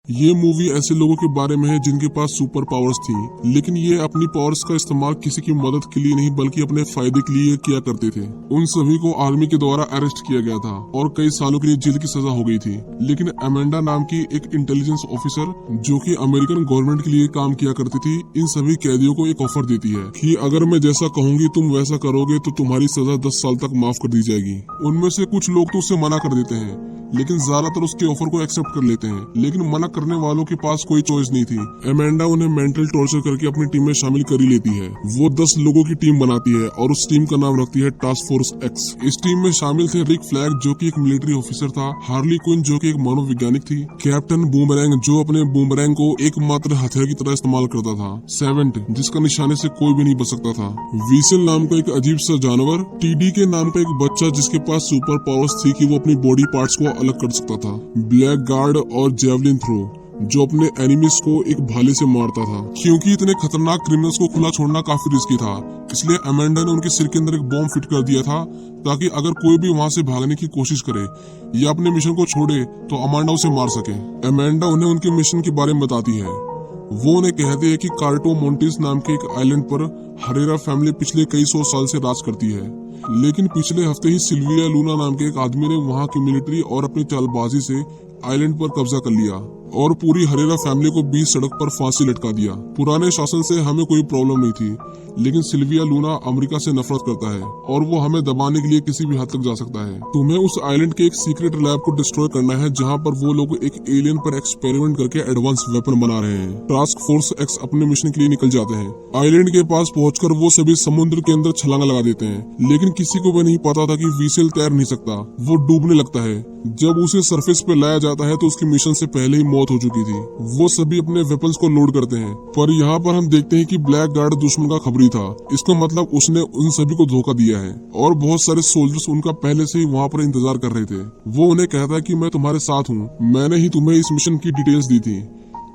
ये मूवी ऐसे लोगों के बारे में है जिनके पास सुपर पावर्स थी, लेकिन ये अपनी पावर्स का इस्तेमाल किसी की मदद के लिए नहीं बल्कि अपने फायदे के लिए किया करते थे। उन सभी को आर्मी के द्वारा अरेस्ट किया गया था और कई सालों के लिए जेल की सजा हो गई थी। लेकिन अमेंडा नाम की एक इंटेलिजेंस ऑफिसर जो कि अमेरिकन गवर्नमेंट के लिए काम किया करती थी, इन सभी कैदियों को एक ऑफर देती है कि अगर मैं जैसा कहूंगी तुम वैसा करोगे तो तुम्हारी सजा 10 साल तक माफ कर दी जाएगी। उनमें से कुछ लोग तो उससे मना कर देते हैं, लेकिन ज्यादातर उसके ऑफर को एक्सेप्ट कर लेते हैं। लेकिन मना करने वालों के पास कोई चॉइस नहीं थी। अमेंडा उन्हें मेंटल टॉर्चर करके अपनी टीम में शामिल कर ही लेती है। वो 10 लोगों की टीम बनाती है और उस टीम का नाम रखती है टास्क फोर्स एक्स। इस टीम में शामिल थे रिक फ्लैग जो कि एक मिलिट्री ऑफिसर था, हार्ली क्विन जो कि एक मनोवैज्ञानिक थी, कैप्टन बूमरैंग जो अपने बूमरैंग को एकमात्र हथियार की तरह इस्तेमाल करता था, सेवेंट जिसका निशाने से कोई भी नहीं बच सकता था, वीसल नाम का एक अजीब सा जानवर, टीडी के नाम का एक बच्चा जिसके पास सुपर पावर्स थी कि वो अपनी बॉडी पार्ट्स को अलग कर सकता था, ब्लैक गार्ड और जेवलिन थ्रो जो अपने एनिमीज को एक भाले से मारता था। क्योंकि इतने खतरनाक क्रिमिनल्स को खुला छोड़ना काफी रिस्की था, इसलिए अमेंडा ने उनके सिर के अंदर एक बॉम्ब फिट कर दिया था ताकि अगर कोई भी वहां से भागने की कोशिश करे या अपने मिशन को छोड़े तो अमांडा उसे मार सके। अमेंडा उन्हें उनके मिशन के बारे में बताती है। वो उन्हें कहते हैं कि कार्टो मोंटिस नाम के एक आइलैंड पर हरेरा फैमिली पिछले कई 100 साल से राज करती है, लेकिन पिछले हफ्ते ही सिल्विया लूना नाम के एक आदमी ने वहां की मिलिट्री और अपनी चालबाजी से आइलैंड पर कब्जा कर लिया और पूरी हरेरा फैमिली को बीच सड़क पर फांसी लटका दिया। पुराने शासन से हमें कोई प्रॉब्लम नहीं थी, लेकिन सिल्विया लूना अमेरिका से नफरत करता है और वो हमें दबाने के लिए किसी भी हद तक जा सकता है। तुम्हें उस आइलैंड के एक सीक्रेट लैब को डिस्ट्रॉय करना है जहाँ पर वो लोग एक एलियन पर एक्सपेरिमेंट करके एडवांस वेपन बना रहे हैं। टास्क फोर्स एक्स अपने मिशन के लिए निकल जाते हैं। आइलैंड के पास पहुंचकर वो सभी समुद्र के अंदर छलांग लगा देते हैं, लेकिन किसी को भी नहीं पता था कि वीसेल तैर नहीं सकता, वो डूबने लगता है। जब उसे सरफेस पे लाया जाता है तो उसकी मिशन से पहले ही मौत हो चुकी थी। वो सभी अपने वेपन्स को लोड करते हैं, पर यहाँ पर हम देखते हैं कि ब्लैक गार्ड दुश्मन का खबरी था। इसका मतलब उसने उन सभी को धोखा दिया है और बहुत सारे सोल्जर्स उनका पहले से ही वहाँ पर इंतजार कर रहे थे। वो उन्हें कहता है कि मैं तुम्हारे साथ हूँ, मैंने ही तुम्हें इस मिशन की डिटेल्स दी थी,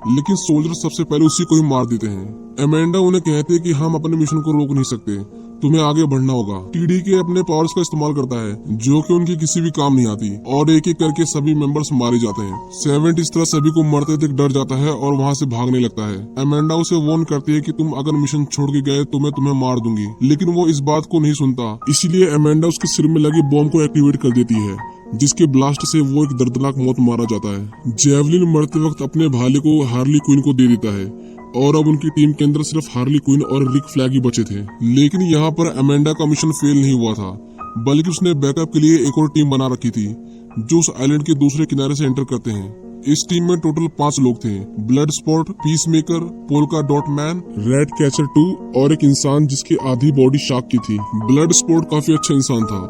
लेकिन सोल्जर सबसे पहले उसी को ही मार देते हैं। अमेंडा उन्हें कहते हैं कि हम अपने मिशन को रोक नहीं सकते, तुम्हें आगे बढ़ना होगा। टीडी के अपने पावर्स का इस्तेमाल करता है जो कि उनकी किसी भी काम नहीं आती और एक एक करके सभी मेंबर्स मारे जाते हैं। सेवेंट इस तरह सभी को मरते देख डर जाता है और वहाँ से भागने लगता है। अमेंडा उसे वार्न करती है कि तुम अगर मिशन छोड़ के गए तो मैं तुम्हें मार दूंगी, लेकिन वो इस बात को नहीं सुनता। इसलिए अमेंडा उसके सिर में लगी बॉम्ब को एक्टिवेट कर देती है, जिसके ब्लास्ट से वो एक दर्दनाक मौत मारा जाता है। जेवलिन मरते वक्त अपने भाले को हार्ली क्विन को दे देता है और अब उनकी टीम के अंदर सिर्फ हार्ली क्विन और रिक फ्लैग ही बचे थे। लेकिन यहाँ पर अमेंडा का मिशन फेल नहीं हुआ था, बल्कि उसने बैकअप के लिए एक और टीम बना रखी थी जो उस आइलैंड के दूसरे किनारे से एंटर करते हैं। इस टीम में टोटल 5 लोग थे, blood spot, peace maker, polka dot man, red catcher 2 और एक इंसान जिसकी आधी बॉडी शार्क की थी। ब्लड स्पॉट काफी अच्छा इंसान था,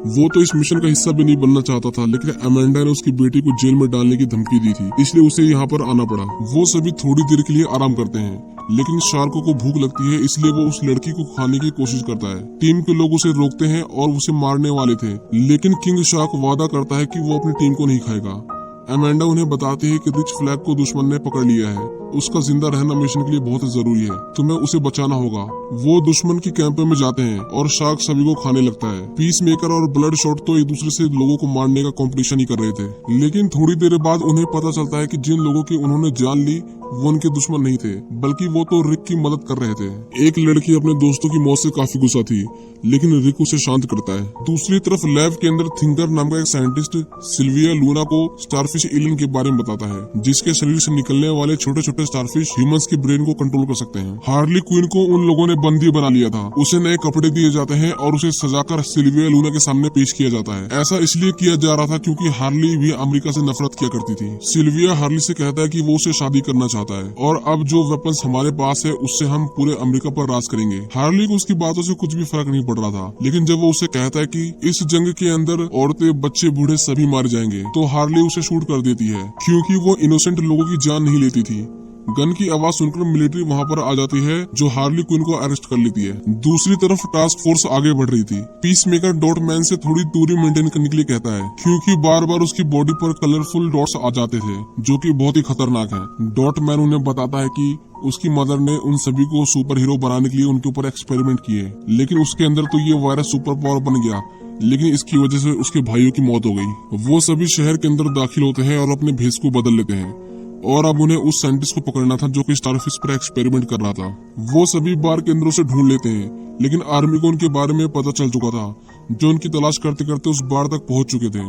वो तो इस मिशन का हिस्सा भी नहीं बनना चाहता था, लेकिन अमेंडा ने उसकी बेटी को जेल में डालने की धमकी दी थी, इसलिए उसे यहाँ पर आना पड़ा। वो सभी थोड़ी देर के लिए आराम करते हैं, लेकिन शार्को को भूख लगती है, इसलिए वो उस लड़की को खाने की कोशिश करता है। टीम के लोग उसे रोकते हैं और उसे मारने वाले थे, लेकिन किंग शार्क वादा करता है कि वो अपनी टीम को नहीं खाएगा। अमेंडा उन्हें बताती है कि रिच फ्लैग को दुश्मन ने पकड़ लिया है, उसका जिंदा रहना मिशन के लिए बहुत जरूरी है, तुम्हें उसे बचाना होगा। वो दुश्मन की कैंप में जाते हैं और शार्क सभी को खाने लगता है। पीस मेकर और ब्लड शॉट तो एक दूसरे से लोगों को मारने का कंपटीशन ही कर रहे थे, लेकिन थोड़ी देर बाद उन्हें पता चलता है कि जिन लोगों की उन्होंने जान ली वो उनके दुश्मन नहीं थे, बल्कि वो तो रिक की मदद कर रहे थे। एक लड़की अपने दोस्तों की मौत से काफी गुस्सा थी, लेकिन रिक उसे शांत करता है। दूसरी तरफ लैब के अंदर थिंकर नाम का एक साइंटिस्ट सिल्विया लूना को स्टारफिश एलियन के बारे में बताता है, जिसके शरीर से निकलने वाले छोटे छोटे स्टारफिश ह्यूमंस के ब्रेन को कंट्रोल कर सकते हैं। हार्ली क्विन को उन लोगों ने बंदी बना लिया था, उसे नए कपड़े दिए जाते हैं और उसे सजाकर सिल्विया लूना के सामने पेश किया जाता है। ऐसा इसलिए किया जा रहा था क्योंकि हार्ली भी अमेरिका से नफरत किया करती थी। सिल्विया हार्ली से कहता है कि वो उसे शादी करना चाहता है और अब जो वेपन्स हमारे पास है उससे हम पूरे अमेरिका पर राज करेंगे। हार्ली को उसकी बातों से कुछ भी फर्क नहीं पड़ रहा था, लेकिन जब वो उसे कहता है कि इस जंग के अंदर औरतें, बच्चे, बूढ़े सभी मारे जाएंगे, तो हार्ली उसे शूट कर देती है क्योंकि वो इनोसेंट लोगों की जान नहीं लेती थी। गन की आवाज सुनकर मिलिट्री वहाँ पर आ जाती है जो हार्ली क्विन को अरेस्ट कर लेती है। दूसरी तरफ टास्क फोर्स आगे बढ़ रही थी। पीस मेकर डॉट मैन से थोड़ी दूरी मेंटेन करने के लिए कहता है क्योंकि बार बार उसकी बॉडी पर कलरफुल डॉट्स आ जाते थे जो कि बहुत ही खतरनाक है। डॉट मैन उन्हें बताता है कि उसकी मदर ने उन सभी को सुपर हीरो बनाने के लिए उनके ऊपर एक्सपेरिमेंट किए, लेकिन उसके अंदर तो ये वायरस सुपर पावर बन गया, लेकिन इसकी वजह से उसके भाइयों की मौत हो गई। वो सभी शहर के अंदर दाखिल होते हैं और अपने भेष को बदल लेते हैं। और अब उन्हें उस साइंटिस्ट को पकड़ना था जो कि स्टारफिश पर एक्सपेरिमेंट कर रहा था। वो सभी बार केंद्रों से ढूंढ लेते हैं, लेकिन आर्मी को उनके बारे में पता चल चुका था, जो उनकी तलाश करते करते उस बार तक पहुंच चुके थे।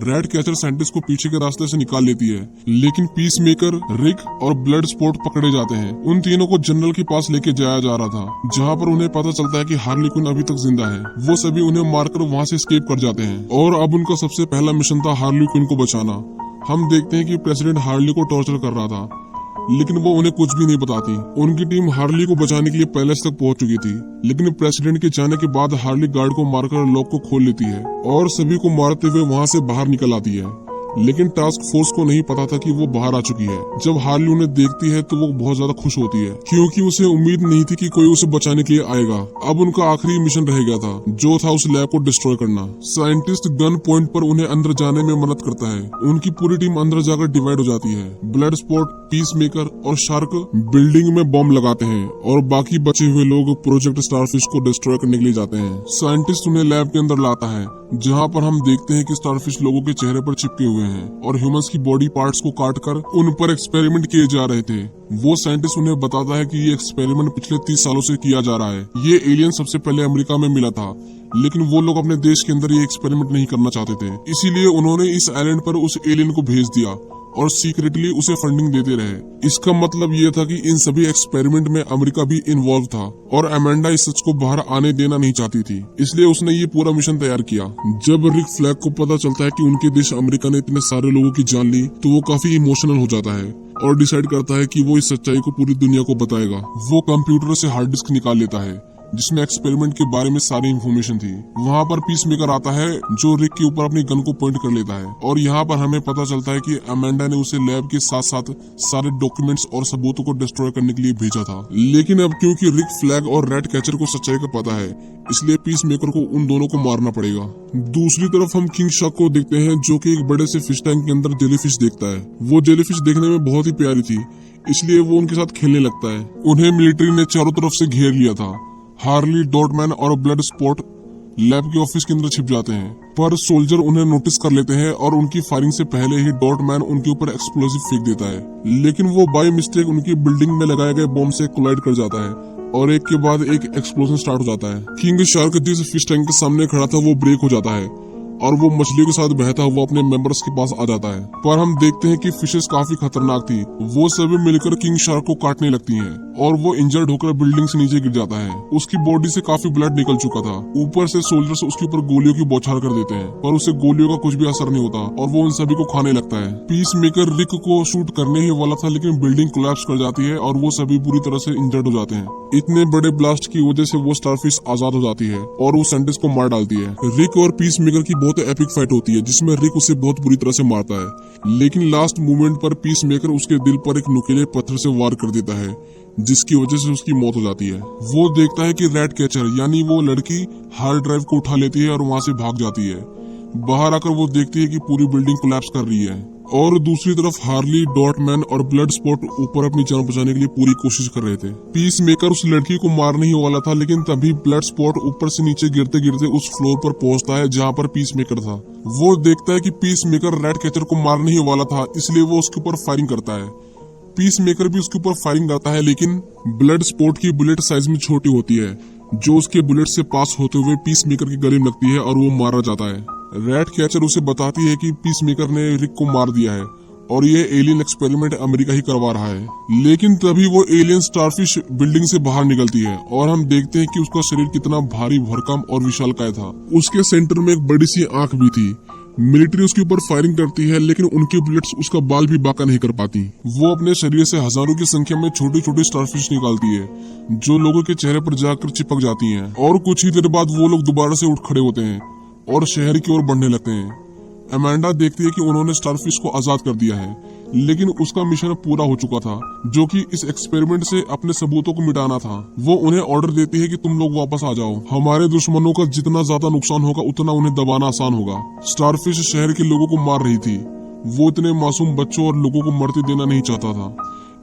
रेड कैचर साइंटिस्ट को पीछे के रास्ते से निकाल लेती है, लेकिन पीस मेकर, रिक और ब्लड स्पॉट पकड़े जाते हैं। उन तीनों को जनरल के पास लेके जाया जा रहा था, जहां पर उन्हें पता चलता है कि हार्ली क्विन अभी तक जिंदा है। वो सभी उन्हें मारकर वहां से एस्केप कर जाते हैं और अब उनका सबसे पहला मिशन था हार्ली क्विन को बचाना। हम देखते हैं कि प्रेसिडेंट हार्ली को टॉर्चर कर रहा था, लेकिन वो उन्हें कुछ भी नहीं बताती। उनकी टीम हार्ली को बचाने के लिए पैलेस तक पहुंच चुकी थी, लेकिन प्रेसिडेंट के जाने के बाद हार्ली गार्ड को मारकर लॉक को खोल लेती है और सभी को मारते हुए वहां से बाहर निकल आती है। लेकिन टास्क फोर्स को नहीं पता था कि वो बाहर आ चुकी है। जब हार्ली उन्हें देखती है तो वो बहुत ज्यादा खुश होती है, क्योंकि उसे उम्मीद नहीं थी कि कोई उसे बचाने के लिए आएगा। अब उनका आखिरी मिशन रह गया था, जो था उस लैब को डिस्ट्रॉय करना। साइंटिस्ट गन पॉइंट पर उन्हें अंदर जाने में मदद करता है। उनकी पूरी टीम अंदर जाकर डिवाइड हो जाती है। ब्लड स्पॉट, पीस मेकर और शार्क बिल्डिंग में बॉम्ब लगाते हैं और बाकी बचे हुए लोग प्रोजेक्ट स्टारफिश को डिस्ट्रॉय करने के लिए जाते हैं। साइंटिस्ट उन्हें लैब के अंदर लाता है, जहां पर हम देखते हैं कि स्टारफिश लोगों के चेहरे पर चिपके हुए हैं और ह्यूमंस की बॉडी पार्ट्स को काटकर उन पर एक्सपेरिमेंट किए जा रहे थे। वो साइंटिस्ट उन्हें बताता है कि ये एक्सपेरिमेंट पिछले 30 सालों से किया जा रहा है। ये एलियन सबसे पहले अमेरिका में मिला था, लेकिन वो लोग अपने देश के अंदर ये एक्सपेरिमेंट नहीं करना चाहते थे, इसीलिए उन्होंने इस आइलैंड पर उस एलियन को भेज दिया और सीक्रेटली उसे फंडिंग देते रहे। इसका मतलब ये था कि इन सभी एक्सपेरिमेंट में अमेरिका भी इन्वॉल्व था और अमेंडा इस सच को बाहर आने देना नहीं चाहती थी, इसलिए उसने ये पूरा मिशन तैयार किया। जब रिक फ्लैग को पता चलता है कि उनके देश अमेरिका ने इतने सारे लोगों की जान ली, तो वो काफी इमोशनल हो जाता है और डिसाइड करता है कि वो इस सच्चाई को पूरी दुनिया को बताएगा। वो कंप्यूटर से हार्ड डिस्क निकाल लेता है, जिसमें एक्सपेरिमेंट के बारे में सारी इन्फॉर्मेशन थी। वहाँ पर पीस मेकर आता है, जो रिक के ऊपर अपनी गन को पॉइंट कर लेता है और यहाँ पर हमें पता चलता है कि अमेंडा ने उसे लैब के साथ साथ सारे डॉक्यूमेंट्स और सबूतों को डिस्ट्रॉय करने के लिए भेजा था। लेकिन अब क्योंकि रिक फ्लैग और रेड कैचर को सच्चाई का पता है, इसलिए पीस मेकर को उन दोनों को मारना पड़ेगा। दूसरी तरफ हम किंग शार्क को देखते हैं, जो कि एक बड़े से फिश टैंक के अंदर जेलीफिश देखता है। वो जेलीफिश देखने में बहुत ही प्यारी थी, इसलिए वो उनके साथ खेलने लगता है। उन्हें मिलिट्री ने चारों तरफ से घेर लिया था। हार्ली, डॉटमैन और ब्लड स्पॉट लैब के ऑफिस के अंदर छिप जाते हैं, पर सोल्जर उन्हें नोटिस कर लेते हैं और उनकी फायरिंग से पहले ही डॉटमैन उनके ऊपर एक्सप्लोजिव फेंक देता है। लेकिन वो बाय मिस्टेक उनकी बिल्डिंग में लगाए गए बॉम्ब से कोलाइड कर जाता है और एक के बाद एक एक्सप्लोजन स्टार्ट हो जाता है। किंग शार्क जिस फिश टैंक के सामने खड़ा था वो ब्रेक हो जाता है और वो मछलियों के साथ बहता हुआ अपने मेंबर्स के पास आ जाता है। पर हम देखते हैं कि फिशेस काफी खतरनाक थी। वो सभी मिलकर किंग शार्क को काटने लगती हैं और वो इंजर्ड होकर बिल्डिंग से नीचे गिर जाता है। उसकी बॉडी से काफी ब्लड निकल चुका था। ऊपर से सोल्जर्स उसके ऊपर गोलियों की बौछार कर देते हैं, पर उसे गोलियों का कुछ भी असर नहीं होता और वो उन सभी को खाने लगता है। पीस मेकर रिक को शूट करने ही वाला था, लेकिन बिल्डिंग कोलैप्स कर जाती है और वो सभी बुरी तरह से इंजर्ड हो जाते हैं। इतने बड़े ब्लास्ट की वजह से वो स्टारफिश आजाद हो जाती है और वो साइंटिस्ट को मार डालती है। रिक और पीस मेकर की बहुत एपिक फाइट होती है, जिसमें रिक उसे बहुत बुरी तरह से मारता है, लेकिन लास्ट मोमेंट पर पीस मेकर उसके दिल पर एक नुकीले पत्थर से वार कर देता है, जिसकी वजह से उसकी मौत हो जाती है। वो देखता है कि रेड कैचर यानी वो लड़की हार्ड ड्राइव को उठा लेती है और वहाँ से भाग जाती है। बाहर आकर वो देखती है कि पूरी बिल्डिंग कोलैप्स कर रही है और दूसरी तरफ हार्ली, डॉटमैन और ब्लड स्पॉट ऊपर अपनी जान बचाने के लिए पूरी कोशिश कर रहे थे। पीस मेकर उस लड़की को मारने ही वाला था, लेकिन तभी ब्लड स्पॉट ऊपर से नीचे गिरते गिरते उस फ्लोर पर पहुंचता है जहां पर पीस मेकर था। वो देखता है कि पीस मेकर रेड कैचर को मारने ही वाला था, इसलिए वो उसके ऊपर फायरिंग करता है। पीस मेकर भी उसके ऊपर फायरिंग करता है, लेकिन ब्लड स्पॉट की बुलेट साइज में छोटी होती है, जो उसके बुलेट से पास होते हुए पीस मेकर की गले में लगती है और वो मारा जाता है। रेड कैचर उसे बताती है कि पीस मेकर ने रिक को मार दिया है और ये एलियन एक्सपेरिमेंट अमेरिका ही करवा रहा है। लेकिन तभी वो एलियन स्टारफिश बिल्डिंग से बाहर निकलती है और हम देखते हैं कि उसका शरीर कितना भारी भरकम और विशालकाय था। उसके सेंटर में एक बड़ी सी आंख भी थी। मिलिट्री उसके ऊपर फायरिंग करती है, लेकिन उनकी बुलेट्स उसका बाल भी बांका नहीं कर पाती। वो अपने शरीर से हजारों की संख्या में छोटी छोटी स्टारफिश निकालती है, जो लोगों के चेहरे पर जाकर चिपक जाती हैं और कुछ ही देर बाद वो लोग दोबारा से उठ खड़े होते हैं और शहर की ओर बढ़ने लगते हैं। अमेंडा देखती है कि उन्होंने स्टारफिश को आजाद कर दिया है, लेकिन उसका मिशन पूरा हो चुका था, जो कि इस एक्सपेरिमेंट से अपने सबूतों को मिटाना था। वो उन्हें ऑर्डर देती है कि तुम लोग वापस आ जाओ। हमारे दुश्मनों का जितना ज्यादा नुकसान होगा उतना उन्हें दबाना आसान होगा। स्टारफिश शहर के लोगों को मार रही थी। वो इतने मासूम बच्चों और लोगों को मरते देना नहीं चाहता था,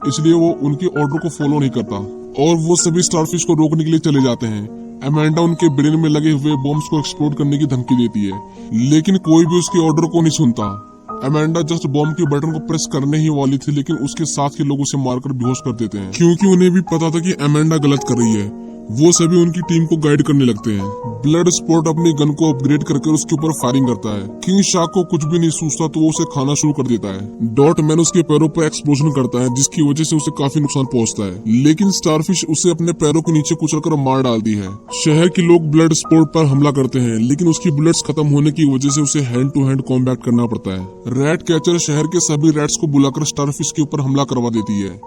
इसलिए वो उनके ऑर्डर को फॉलो नहीं करता और वो सभी स्टारफिश को रोकने के लिए चले जाते हैं। अमेंडा उनके ब्रेन में लगे हुए बॉम्ब्स को एक्सप्लोड करने की धमकी देती है, लेकिन कोई भी उसके ऑर्डर को नहीं सुनता। अमेंडा जस्ट बॉम्ब के बटन को प्रेस करने ही वाली थी, लेकिन उसके साथ के लोग उसे मारकर बेहोश कर देते हैं, क्योंकि उन्हें भी पता था कि अमेंडा गलत कर रही है। वो सभी उनकी टीम को गाइड करने लगते हैं। ब्लड स्पोर्ट अपनी गन को अपग्रेड करके उसके ऊपर फायरिंग करता है। किंग शार्क को कुछ भी नहीं सूझता तो वो उसे खाना शुरू कर देता है। डॉट मैन उसके पैरों पर एक्सप्लोजन करता है, जिसकी वजह से उसे काफी नुकसान पहुंचता है, लेकिन स्टारफिश उसे अपने पैरों के नीचे कुचलकर मार डालती है। शहर के लोग ब्लड स्पोर्ट पर हमला करते हैं, लेकिन उसकी बुलेट्स खत्म होने की वजह से उसे हैंड टू हैंड कॉम्बैट करना पड़ता है। रैट कैचर शहर के सभी रैट्स को बुलाकर स्टारफिश के ऊपर हमला करवा देती है।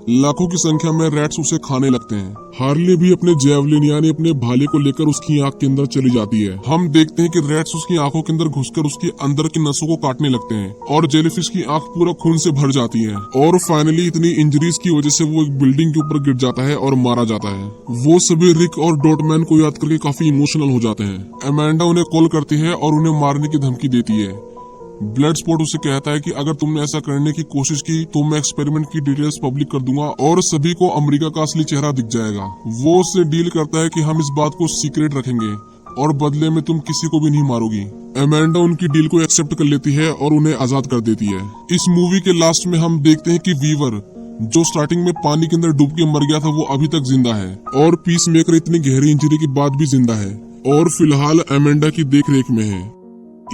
लाखों की संख्या में रैट्स उसे खाने लगते हैं। हार्ले भी अपने जेवलिन यानी अपने भाले को लेकर उसकी आंख के अंदर चली जाती है। हम देखते हैं कि रैट्स उसकी आंखों के अंदर घुसकर उसके अंदर की नसों को काटने लगते हैं और जेलीफिश की आंख पूरा खून से भर जाती है और फाइनली इतनी इंजरीज की वजह से वो एक बिल्डिंग के ऊपर गिर जाता है और मारा जाता है। वो सभी रिक और डॉटमैन को याद करके काफी इमोशनल हो जाते हैं। अमेंडा उन्हें कॉल करती है और उन्हें मारने की धमकी देती है। ब्लड स्पोर्ट उसे कहता है कि अगर तुमने ऐसा करने की कोशिश की तो मैं एक्सपेरिमेंट की डिटेल्स पब्लिक कर दूंगा और सभी को अमेरिका का असली चेहरा दिख जाएगा। वो उससे डील करता है कि हम इस बात को सीक्रेट रखेंगे और बदले में तुम किसी को भी नहीं मारोगी। अमेंडा उनकी डील को एक्सेप्ट कर लेती है और उन्हें आजाद कर देती है। इस मूवी के लास्ट में हम देखते हैं कि वीवर, जो स्टार्टिंग में पानी के अंदर डूब के मर गया था, वो अभी तक जिंदा है और पीस मेकर इतनी गहरी इंजरी के बाद भी जिंदा है और फिलहाल अमेंडा की देख रेख में है।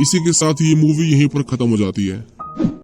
इसी के साथ ये मूवी यहीं पर खत्म हो जाती है।